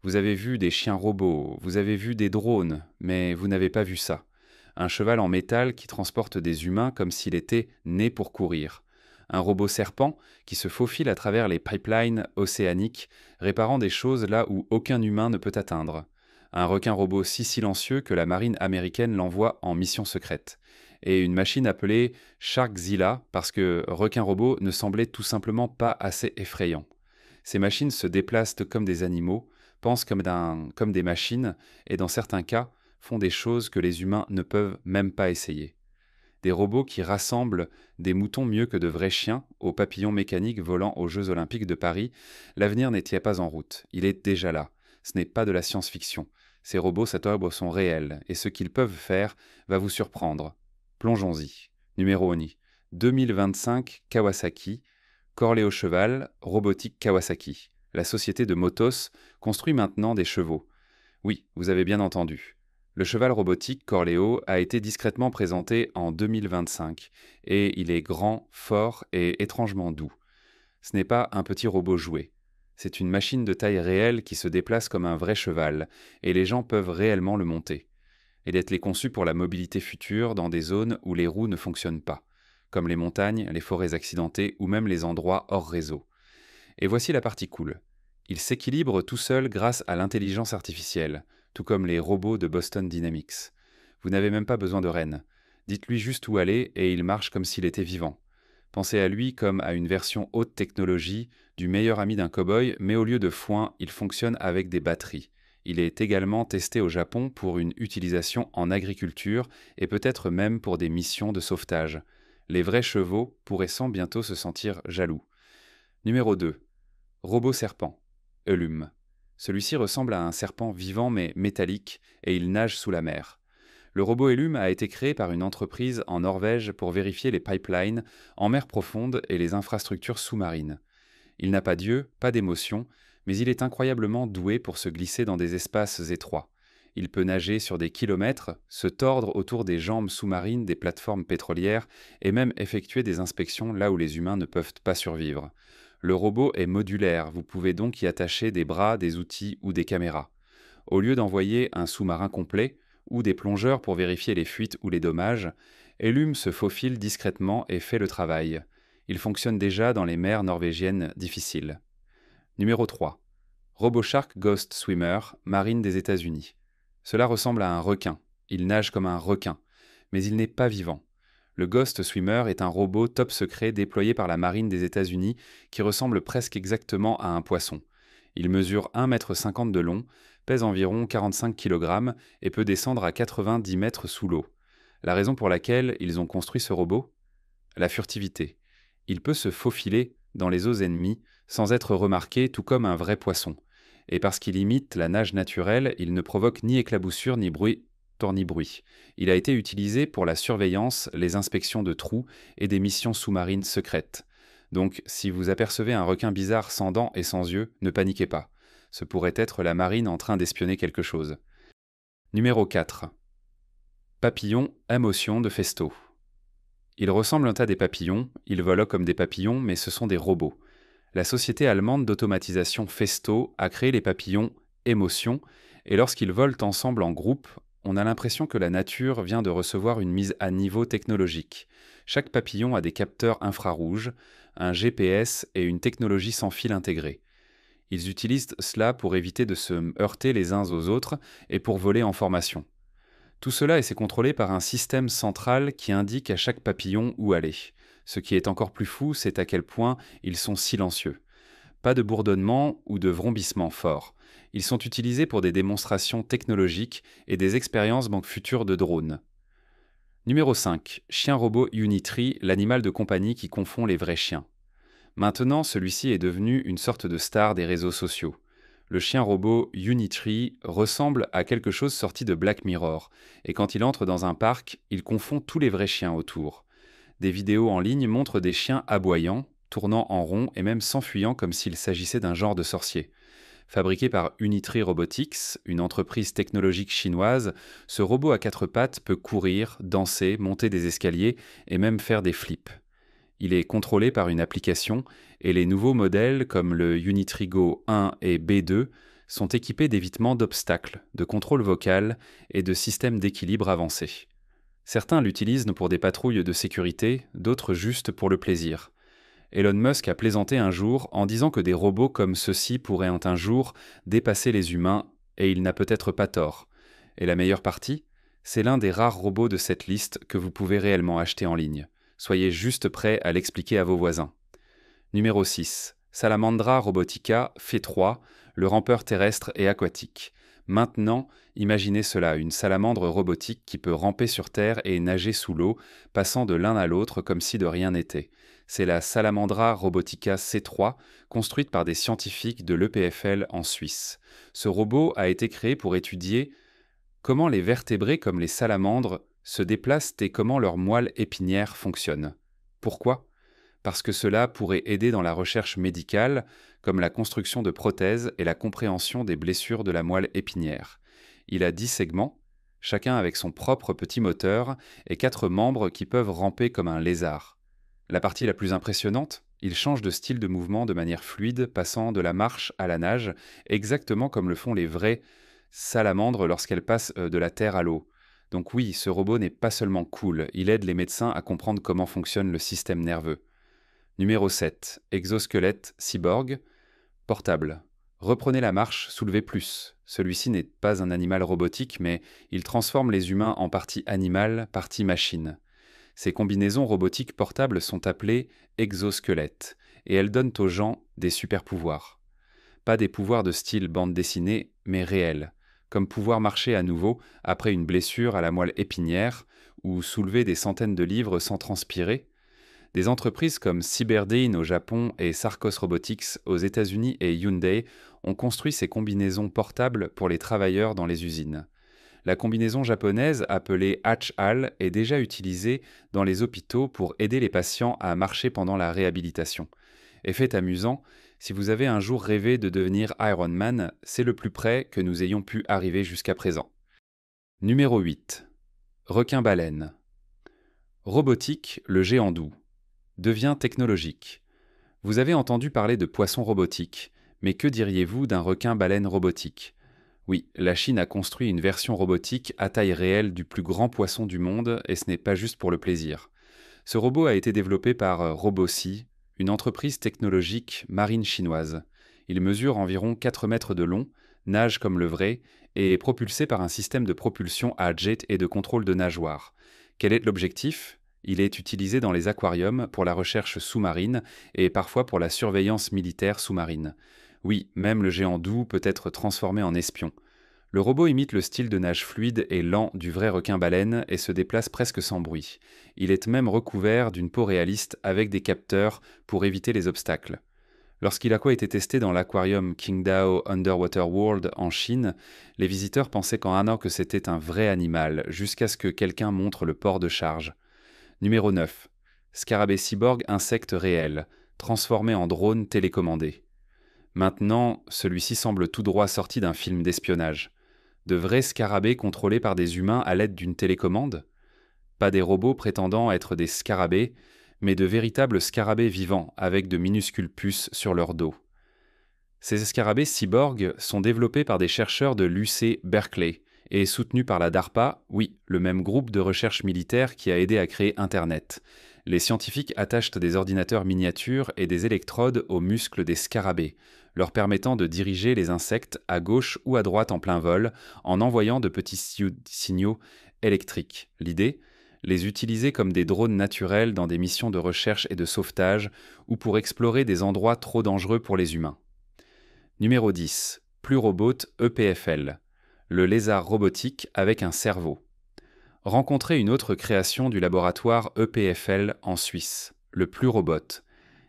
Vous avez vu des chiens robots, vous avez vu des drones, mais vous n'avez pas vu ça. Un cheval en métal qui transporte des humains comme s'il était né pour courir. Un robot serpent qui se faufile à travers les pipelines océaniques, réparant des choses là où aucun humain ne peut atteindre. Un requin robot si silencieux que la marine américaine l'envoie en mission secrète. Et une machine appelée Sharkzilla parce que requin robot ne semblait tout simplement pas assez effrayant. Ces machines se déplacent comme des animaux, pensent comme des machines et dans certains cas font des choses que les humains ne peuvent même pas essayer. Des robots qui rassemblent des moutons mieux que de vrais chiens aux papillons mécaniques volant aux Jeux Olympiques de Paris, l'avenir n'était pas en route, il est déjà là. Ce n'est pas de la science-fiction. Ces robots cet sont réels et ce qu'ils peuvent faire va vous surprendre. Plongeons-y. Numéro 1. 2025 Kawasaki, Corlet au cheval, robotique Kawasaki. La société de Motos construit maintenant des chevaux. Oui, vous avez bien entendu. Le cheval robotique Corleo a été discrètement présenté en 2025 et il est grand, fort et étrangement doux. Ce n'est pas un petit robot jouet. C'est une machine de taille réelle qui se déplace comme un vrai cheval et les gens peuvent réellement le monter. Elle est conçue pour la mobilité future dans des zones où les roues ne fonctionnent pas, comme les montagnes, les forêts accidentées ou même les endroits hors réseau. Et voici la partie cool. Il s'équilibre tout seul grâce à l'intelligence artificielle, tout comme les robots de Boston Dynamics. Vous n'avez même pas besoin de rênes. Dites-lui juste où aller et il marche comme s'il était vivant. Pensez à lui comme à une version haute technologie du meilleur ami d'un cow-boy, mais au lieu de foin, il fonctionne avec des batteries. Il est également testé au Japon pour une utilisation en agriculture et peut-être même pour des missions de sauvetage. Les vrais chevaux pourraient sans bientôt se sentir jaloux. Numéro 2. Robot serpent. Elume. Celui-ci ressemble à un serpent vivant mais métallique et il nage sous la mer. Le robot Elume a été créé par une entreprise en Norvège pour vérifier les pipelines en mer profonde et les infrastructures sous-marines. Il n'a pas d'yeux, pas d'émotion, mais il est incroyablement doué pour se glisser dans des espaces étroits. Il peut nager sur des kilomètres, se tordre autour des jambes sous-marines des plateformes pétrolières et même effectuer des inspections là où les humains ne peuvent pas survivre. Le robot est modulaire, vous pouvez donc y attacher des bras, des outils ou des caméras. Au lieu d'envoyer un sous-marin complet ou des plongeurs pour vérifier les fuites ou les dommages, Elume se faufile discrètement et fait le travail. Il fonctionne déjà dans les mers norvégiennes difficiles. Numéro 3. RoboShark Ghost Swimmer, marine des États-Unis. Cela ressemble à un requin. Il nage comme un requin, mais il n'est pas vivant. Le Ghost Swimmer est un robot top secret déployé par la marine des États-Unis qui ressemble presque exactement à un poisson. Il mesure 1,50 m de long, pèse environ 45 kg et peut descendre à 90 mètres sous l'eau. La raison pour laquelle ils ont construit ce robot ? La furtivité. Il peut se faufiler dans les eaux ennemies sans être remarqué, tout comme un vrai poisson. Et parce qu'il imite la nage naturelle, il ne provoque ni éclaboussure ni bruit. Il a été utilisé pour la surveillance, les inspections de trous et des missions sous-marines secrètes. Donc, si vous apercevez un requin bizarre sans dents et sans yeux, ne paniquez pas. Ce pourrait être la marine en train d'espionner quelque chose. Numéro 4. Papillon Émotion de Festo. Ils ressemblent un tas des papillons, ils volent comme des papillons, mais ce sont des robots. La société allemande d'automatisation Festo a créé les papillons Émotion, et lorsqu'ils volent ensemble en groupe, on a l'impression que la nature vient de recevoir une mise à niveau technologique. Chaque papillon a des capteurs infrarouges, un GPS et une technologie sans fil intégrée. Ils utilisent cela pour éviter de se heurter les uns aux autres et pour voler en formation. Tout cela est contrôlé par un système central qui indique à chaque papillon où aller. Ce qui est encore plus fou, c'est à quel point ils sont silencieux. Pas de bourdonnement ou de vrombissement fort. Ils sont utilisés pour des démonstrations technologiques et des expériences banques futures de drones. Numéro 5. Chien robot Unitree, l'animal de compagnie qui confond les vrais chiens. Maintenant, celui-ci est devenu une sorte de star des réseaux sociaux. Le chien robot Unitree ressemble à quelque chose sorti de Black Mirror, et quand il entre dans un parc, il confond tous les vrais chiens autour. Des vidéos en ligne montrent des chiens aboyants, tournant en rond et même s'enfuyant comme s'il s'agissait d'un genre de sorcier. Fabriqué par Unitree Robotics, une entreprise technologique chinoise, ce robot à 4 pattes peut courir, danser, monter des escaliers et même faire des flips. Il est contrôlé par une application et les nouveaux modèles comme le Unitree Go 1 et B2 sont équipés d'évitement d'obstacles, de contrôle vocal et de systèmes d'équilibre avancés. Certains l'utilisent pour des patrouilles de sécurité, d'autres juste pour le plaisir. Elon Musk a plaisanté un jour en disant que des robots comme ceux-ci pourraient un jour dépasser les humains, et il n'a peut-être pas tort. Et la meilleure partie, c'est l'un des rares robots de cette liste que vous pouvez réellement acheter en ligne. Soyez juste prêt à l'expliquer à vos voisins. Numéro 6. Salamandra Robotica Phe3, le rampeur terrestre et aquatique. Maintenant, imaginez cela, une salamandre robotique qui peut ramper sur terre et nager sous l'eau, passant de l'un à l'autre comme si de rien n'était. C'est la Salamandra Robotica C3, construite par des scientifiques de l'EPFL en Suisse. Ce robot a été créé pour étudier comment les vertébrés comme les salamandres se déplacent et comment leur moelle épinière fonctionne. Pourquoi ? Parce que cela pourrait aider dans la recherche médicale, comme la construction de prothèses et la compréhension des blessures de la moelle épinière. Il a 10 segments, chacun avec son propre petit moteur, et 4 membres qui peuvent ramper comme un lézard. La partie la plus impressionnante, il change de style de mouvement de manière fluide, passant de la marche à la nage, exactement comme le font les vraies salamandres lorsqu'elles passent de la terre à l'eau. Donc oui, ce robot n'est pas seulement cool, il aide les médecins à comprendre comment fonctionne le système nerveux. Numéro 7. Exosquelette cyborg. Portable. Reprenez la marche, soulevez plus. Celui-ci n'est pas un animal robotique, mais il transforme les humains en partie animale, partie machine. Ces combinaisons robotiques portables sont appelées exosquelettes, et elles donnent aux gens des super-pouvoirs. Pas des pouvoirs de style bande dessinée, mais réels, comme pouvoir marcher à nouveau après une blessure à la moelle épinière, ou soulever des centaines de livres sans transpirer. Des entreprises comme Cyberdyne au Japon et Sarcos Robotics aux États-Unis et Hyundai ont construit ces combinaisons portables pour les travailleurs dans les usines. La combinaison japonaise appelée Hatch-Hal est déjà utilisée dans les hôpitaux pour aider les patients à marcher pendant la réhabilitation. Et fait amusant, si vous avez un jour rêvé de devenir Iron Man, c'est le plus près que nous ayons pu arriver jusqu'à présent. Numéro 8. Requin-baleine. Robotique, le géant doux. Devient technologique. Vous avez entendu parler de poissons robotiques, mais que diriez-vous d'un requin-baleine robotique ? Oui, la Chine a construit une version robotique à taille réelle du plus grand poisson du monde, et ce n'est pas juste pour le plaisir. Ce robot a été développé par Robosi, une entreprise technologique marine chinoise. Il mesure environ 4 mètres de long, nage comme le vrai, et est propulsé par un système de propulsion à jet et de contrôle de nageoire. Quel est l'objectif ? Il est utilisé dans les aquariums pour la recherche sous-marine et parfois pour la surveillance militaire sous-marine. Oui, même le géant doux peut être transformé en espion. Le robot imite le style de nage fluide et lent du vrai requin-baleine et se déplace presque sans bruit. Il est même recouvert d'une peau réaliste avec des capteurs pour éviter les obstacles. Lorsqu'il a été testé dans l'aquarium Qingdao Underwater World en Chine, les visiteurs pensaient qu'en un an que c'était un vrai animal, jusqu'à ce que quelqu'un montre le port de charge. Numéro 9. Scarabée cyborg insecte réel, transformé en drone télécommandé. Maintenant, celui-ci semble tout droit sorti d'un film d'espionnage. De vrais scarabées contrôlés par des humains à l'aide d'une télécommande ? Pas des robots prétendant être des scarabées, mais de véritables scarabées vivants avec de minuscules puces sur leur dos. Ces scarabées cyborgs sont développés par des chercheurs de l'UC Berkeley et soutenus par la DARPA, oui, le même groupe de recherche militaire qui a aidé à créer Internet. Les scientifiques attachent des ordinateurs miniatures et des électrodes aux muscles des scarabées, leur permettant de diriger les insectes à gauche ou à droite en plein vol en envoyant de petits signaux électriques. L'idée ? Les utiliser comme des drones naturels dans des missions de recherche et de sauvetage ou pour explorer des endroits trop dangereux pour les humains. Numéro 10. Plurobot EPFL. Le lézard robotique avec un cerveau. Rencontrez une autre création du laboratoire EPFL en Suisse, le Plurobot.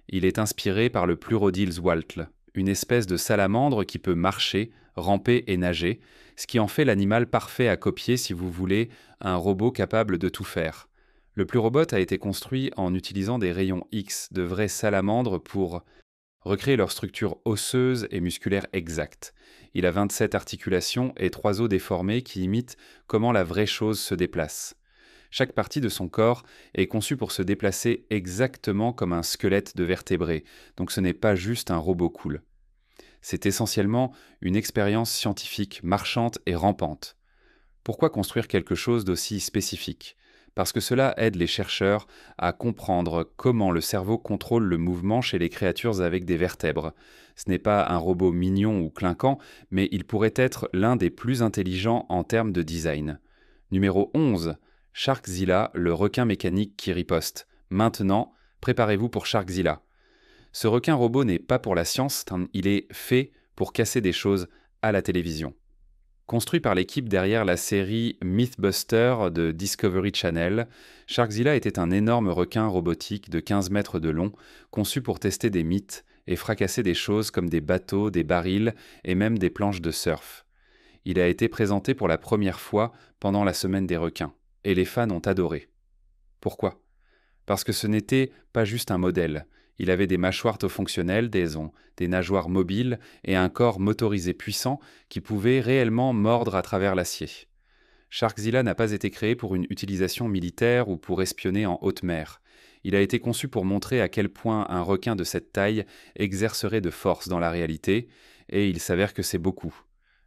Il est inspiré par le Plurodilswaltle, une espèce de salamandre qui peut marcher, ramper et nager, ce qui en fait l'animal parfait à copier si vous voulez un robot capable de tout faire. Le Plurobot a été construit en utilisant des rayons X de vraies salamandres pour recréer leur structure osseuse et musculaire exacte. Il a 27 articulations et 3 os déformés qui imitent comment la vraie chose se déplace. Chaque partie de son corps est conçue pour se déplacer exactement comme un squelette de vertébrés, donc ce n'est pas juste un robot cool. C'est essentiellement une expérience scientifique marchante et rampante. Pourquoi construire quelque chose d'aussi spécifique? Parce que cela aide les chercheurs à comprendre comment le cerveau contrôle le mouvement chez les créatures avec des vertèbres. Ce n'est pas un robot mignon ou clinquant, mais il pourrait être l'un des plus intelligents en termes de design. Numéro 11. Sharkzilla, le requin mécanique qui riposte. Maintenant, préparez-vous pour Sharkzilla. Ce requin robot n'est pas pour la science, il est fait pour casser des choses à la télévision. Construit par l'équipe derrière la série Mythbuster de Discovery Channel, Sharkzilla était un énorme requin robotique de 15 mètres de long, conçu pour tester des mythes et fracasser des choses comme des bateaux, des barils et même des planches de surf. Il a été présenté pour la première fois pendant la Semaine des requins, et les fans ont adoré. Pourquoi? Parce que ce n'était pas juste un modèle. Il avait des mâchoires fonctionnelles, des nageoires mobiles et un corps motorisé puissant qui pouvait réellement mordre à travers l'acier. Sharkzilla n'a pas été créé pour une utilisation militaire ou pour espionner en haute mer. Il a été conçu pour montrer à quel point un requin de cette taille exercerait de force dans la réalité, et il s'avère que c'est beaucoup.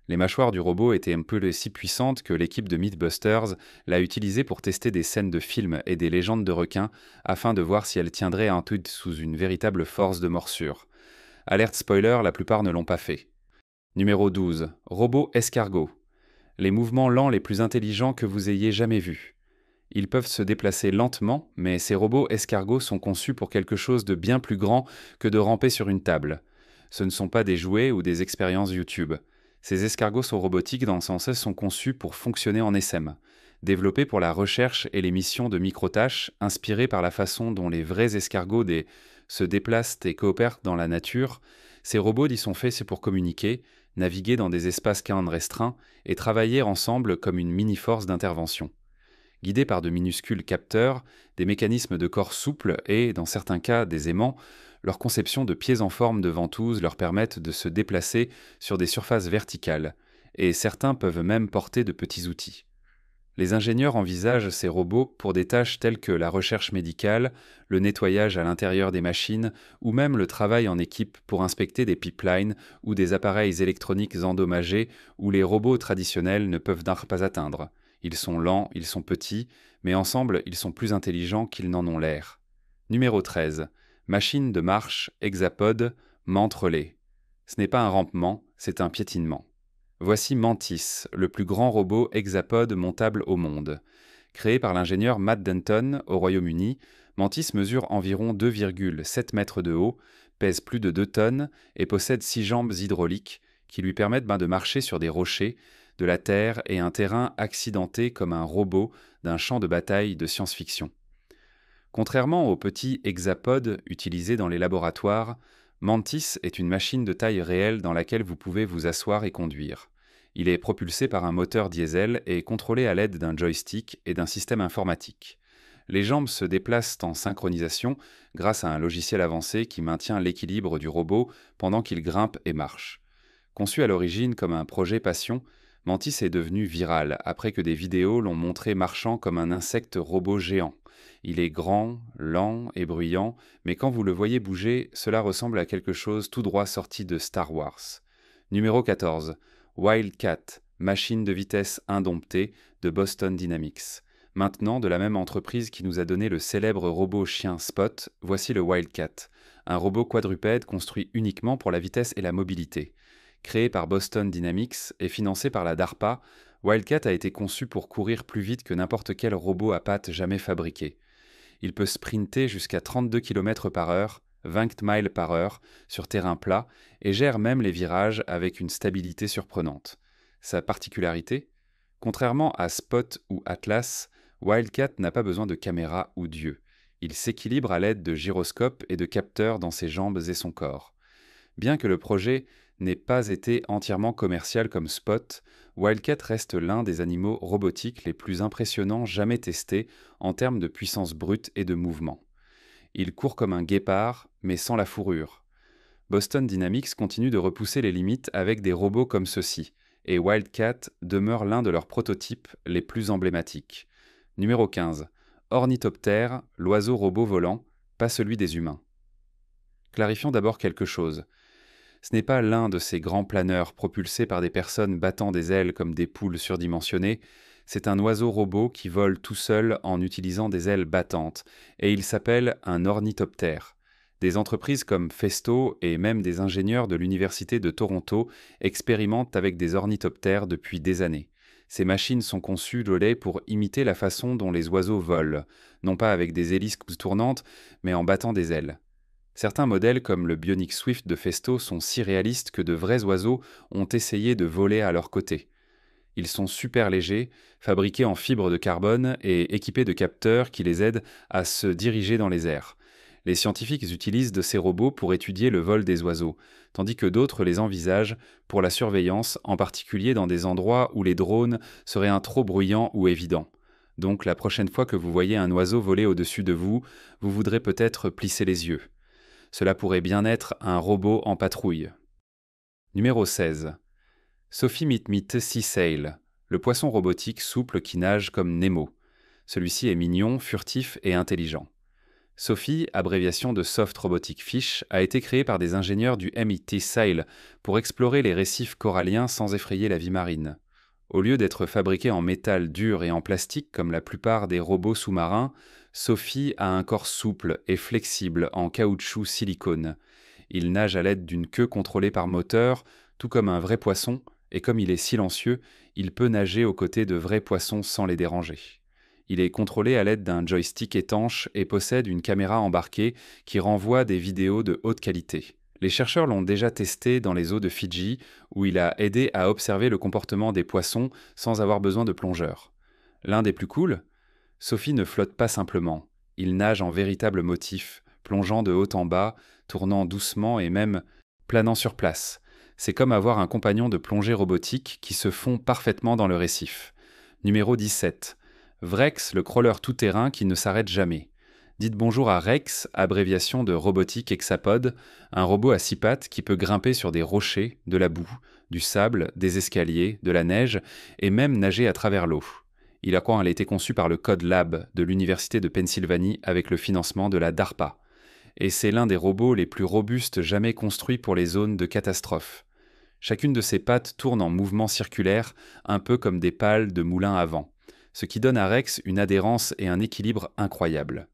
Les mâchoires du robot étaient un peu si puissantes que l'équipe de Mythbusters l'a utilisé pour tester des scènes de films et des légendes de requins afin de voir si elles tiendraient un tout sous une véritable force de morsure. Alerte spoiler, la plupart ne l'ont pas fait. Numéro 12. Robot escargot. Les mouvements lents les plus intelligents que vous ayez jamais vus. Ils peuvent se déplacer lentement, mais ces robots escargots sont conçus pour quelque chose de bien plus grand que de ramper sur une table. Ce ne sont pas des jouets ou des expériences YouTube. Ces escargots sont robotiques dans le sens où ils sont conçus pour fonctionner en SM. Développés pour la recherche et les missions de microtâches, inspirés par la façon dont les vrais escargots se déplacent et coopèrent dans la nature, ces robots y sont faits pour communiquer, naviguer dans des espaces restreints et travailler ensemble comme une mini-force d'intervention. Guidés par de minuscules capteurs, des mécanismes de corps souples et, dans certains cas, des aimants, leur conception de pieds en forme de ventouse leur permettent de se déplacer sur des surfaces verticales, et certains peuvent même porter de petits outils. Les ingénieurs envisagent ces robots pour des tâches telles que la recherche médicale, le nettoyage à l'intérieur des machines ou même le travail en équipe pour inspecter des pipelines ou des appareils électroniques endommagés où les robots traditionnels ne peuvent pas atteindre. Ils sont lents, ils sont petits, mais ensemble ils sont plus intelligents qu'ils n'en ont l'air. Numéro 13. Machine de marche, hexapode, menthe relais. Ce n'est pas un rampement, c'est un piétinement. Voici Mantis, le plus grand robot hexapode montable au monde. Créé par l'ingénieur Matt Denton au Royaume-Uni, Mantis mesure environ 2,7 mètres de haut, pèse plus de 2 tonnes et possède 6 jambes hydrauliques qui lui permettent de marcher sur des rochers, de la terre et un terrain accidenté comme un robot d'un champ de bataille de science-fiction. Contrairement aux petits hexapodes utilisés dans les laboratoires, Mantis est une machine de taille réelle dans laquelle vous pouvez vous asseoir et conduire. Il est propulsé par un moteur diesel et contrôlé à l'aide d'un joystick et d'un système informatique. Les jambes se déplacent en synchronisation grâce à un logiciel avancé qui maintient l'équilibre du robot pendant qu'il grimpe et marche. Conçu à l'origine comme un projet passion, Mantis est devenu viral après que des vidéos l'ont montré marchant comme un insecte robot géant. Il est grand, lent et bruyant, mais quand vous le voyez bouger, cela ressemble à quelque chose tout droit sorti de Star Wars. Numéro 14. Wildcat, machine de vitesse indomptée de Boston Dynamics. Maintenant, de la même entreprise qui nous a donné le célèbre robot chien Spot, voici le Wildcat, un robot quadrupède construit uniquement pour la vitesse et la mobilité. Créé par Boston Dynamics et financé par la DARPA, Wildcat a été conçu pour courir plus vite que n'importe quel robot à pattes jamais fabriqué. Il peut sprinter jusqu'à 32 km/h, 20 miles par heure, sur terrain plat, et gère même les virages avec une stabilité surprenante. Sa particularité? Contrairement à Spot ou Atlas, Wildcat n'a pas besoin de caméra ou d'yeux. Il s'équilibre à l'aide de gyroscopes et de capteurs dans ses jambes et son corps. Bien que le projet n'ait pas été entièrement commercial comme Spot, Wildcat reste l'un des animaux robotiques les plus impressionnants jamais testés en termes de puissance brute et de mouvement. Il court comme un guépard, mais sans la fourrure. Boston Dynamics continue de repousser les limites avec des robots comme ceux-ci, et Wildcat demeure l'un de leurs prototypes les plus emblématiques. Numéro 15. Ornithoptère, l'oiseau robot volant, pas celui des humains. Clarifions d'abord quelque chose. Ce n'est pas l'un de ces grands planeurs propulsés par des personnes battant des ailes comme des poules surdimensionnées, c'est un oiseau robot qui vole tout seul en utilisant des ailes battantes, et il s'appelle un ornithoptère. Des entreprises comme Festo et même des ingénieurs de l'Université de Toronto expérimentent avec des ornithoptères depuis des années. Ces machines sont conçues pour imiter la façon dont les oiseaux volent, non pas avec des hélices tournantes, mais en battant des ailes. Certains modèles comme le Bionic Swift de Festo sont si réalistes que de vrais oiseaux ont essayé de voler à leur côté. Ils sont super légers, fabriqués en fibre de carbone et équipés de capteurs qui les aident à se diriger dans les airs. Les scientifiques utilisent de ces robots pour étudier le vol des oiseaux, tandis que d'autres les envisagent pour la surveillance, en particulier dans des endroits où les drones seraient un trop bruyants ou évidents. Donc la prochaine fois que vous voyez un oiseau voler au-dessus de vous, vous voudrez peut-être plisser les yeux. Cela pourrait bien être un robot en patrouille. Numéro 16. Sophie Meet Sea Sail, le poisson robotique souple qui nage comme Nemo. Celui-ci est mignon, furtif et intelligent. Sophie, abréviation de Soft Robotic Fish, a été créée par des ingénieurs du MIT Sail pour explorer les récifs coralliens sans effrayer la vie marine. Au lieu d'être fabriquée en métal dur et en plastique comme la plupart des robots sous-marins, Sophie a un corps souple et flexible en caoutchouc silicone. Il nage à l'aide d'une queue contrôlée par moteur, tout comme un vrai poisson, et comme il est silencieux, il peut nager aux côtés de vrais poissons sans les déranger. Il est contrôlé à l'aide d'un joystick étanche et possède une caméra embarquée qui renvoie des vidéos de haute qualité. Les chercheurs l'ont déjà testé dans les eaux de Fidji, où il a aidé à observer le comportement des poissons sans avoir besoin de plongeurs. L'un des plus cools, Sophie ne flotte pas simplement. Il nage en véritable motif, plongeant de haut en bas, tournant doucement et même planant sur place. C'est comme avoir un compagnon de plongée robotique qui se fond parfaitement dans le récif. Numéro 17. Vrex, le crawler tout-terrain qui ne s'arrête jamais. Dites bonjour à Rex, abréviation de robotique hexapode, un robot à 6 pattes qui peut grimper sur des rochers, de la boue, du sable, des escaliers, de la neige et même nager à travers l'eau. Il a été conçu par le Code Lab de l'Université de Pennsylvanie avec le financement de la DARPA. Et c'est l'un des robots les plus robustes jamais construits pour les zones de catastrophe. Chacune de ses pattes tourne en mouvement circulaire, un peu comme des pales de moulin à vent, ce qui donne à Rex une adhérence et un équilibre incroyables.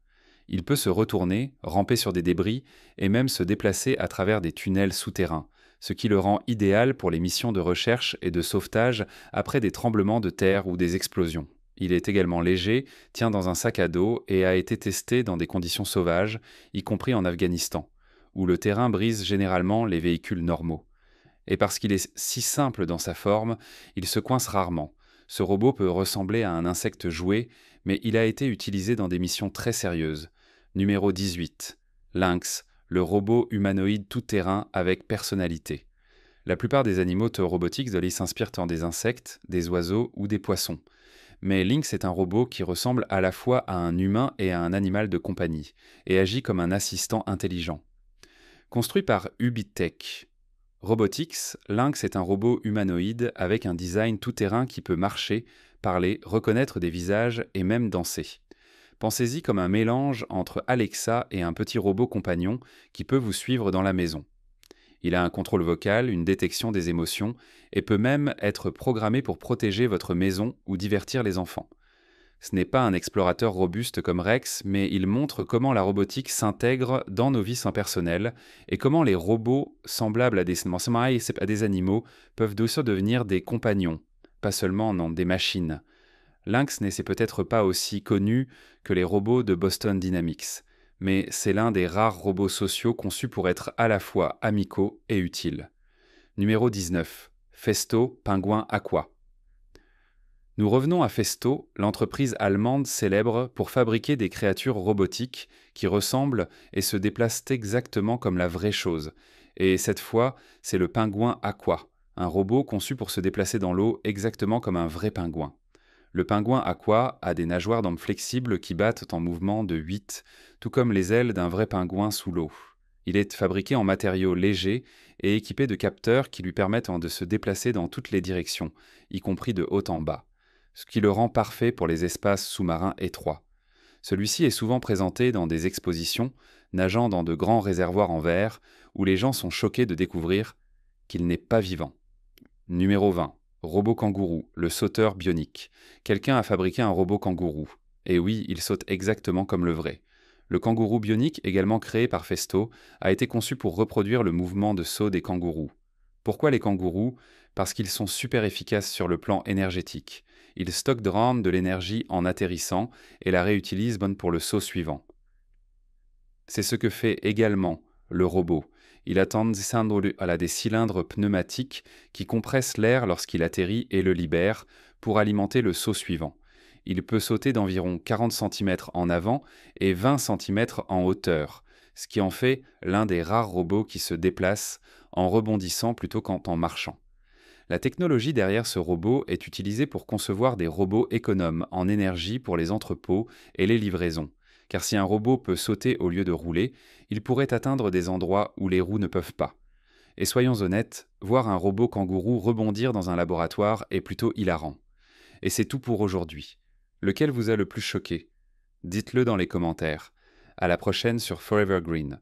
Il peut se retourner, ramper sur des débris et même se déplacer à travers des tunnels souterrains, ce qui le rend idéal pour les missions de recherche et de sauvetage après des tremblements de terre ou des explosions. Il est également léger, tient dans un sac à dos et a été testé dans des conditions sauvages, y compris en Afghanistan, où le terrain brise généralement les véhicules normaux. Et parce qu'il est si simple dans sa forme, il se coince rarement. Ce robot peut ressembler à un insecte jouet, mais il a été utilisé dans des missions très sérieuses. Numéro 18. Lynx, le robot humanoïde tout-terrain avec personnalité. La plupart des animaux robotiques s'inspirent en des insectes, des oiseaux ou des poissons. Mais Lynx est un robot qui ressemble à la fois à un humain et à un animal de compagnie, et agit comme un assistant intelligent. Construit par Ubitech Robotics, Lynx est un robot humanoïde avec un design tout-terrain qui peut marcher, parler, reconnaître des visages et même danser. Pensez-y comme un mélange entre Alexa et un petit robot compagnon qui peut vous suivre dans la maison. Il a un contrôle vocal, une détection des émotions et peut même être programmé pour protéger votre maison ou divertir les enfants. Ce n'est pas un explorateur robuste comme Rex, mais il montre comment la robotique s'intègre dans nos vies impersonnelles et comment les robots semblables à des animaux peuvent aussi devenir des compagnons, pas seulement des machines. Lynx n'est peut-être pas aussi connu que les robots de Boston Dynamics, mais c'est l'un des rares robots sociaux conçus pour être à la fois amicaux et utiles. Numéro 19. Festo, pingouin aqua. Nous revenons à Festo, l'entreprise allemande célèbre pour fabriquer des créatures robotiques qui ressemblent et se déplacent exactement comme la vraie chose. Et cette fois, c'est le pingouin aqua, un robot conçu pour se déplacer dans l'eau exactement comme un vrai pingouin. Le pingouin aqua a des nageoires d'hommes flexibles qui battent en mouvement de 8, tout comme les ailes d'un vrai pingouin sous l'eau. Il est fabriqué en matériaux légers et équipé de capteurs qui lui permettent de se déplacer dans toutes les directions, y compris de haut en bas, ce qui le rend parfait pour les espaces sous-marins étroits. Celui-ci est souvent présenté dans des expositions, nageant dans de grands réservoirs en verre, où les gens sont choqués de découvrir qu'il n'est pas vivant. Numéro 20. Robot kangourou, le sauteur bionique. Quelqu'un a fabriqué un robot kangourou. Et oui, il saute exactement comme le vrai. Le kangourou bionique, également créé par Festo, a été conçu pour reproduire le mouvement de saut des kangourous. Pourquoi les kangourous ? Parce qu'ils sont super efficaces sur le plan énergétique. Ils stockent de l'énergie en atterrissant et la réutilisent bonne pour le saut suivant. C'est ce que fait également le robot. Il a des cylindres pneumatiques qui compressent l'air lorsqu'il atterrit et le libèrent pour alimenter le saut suivant. Il peut sauter d'environ 40 cm en avant et 20 cm en hauteur, ce qui en fait l'un des rares robots qui se déplacent en rebondissant plutôt qu'en marchant. La technologie derrière ce robot est utilisée pour concevoir des robots économes en énergie pour les entrepôts et les livraisons. Car si un robot peut sauter au lieu de rouler, il pourrait atteindre des endroits où les roues ne peuvent pas. Et soyons honnêtes, voir un robot kangourou rebondir dans un laboratoire est plutôt hilarant. Et c'est tout pour aujourd'hui. Lequel vous a le plus choqué ? Dites-le dans les commentaires. À la prochaine sur Forever Green.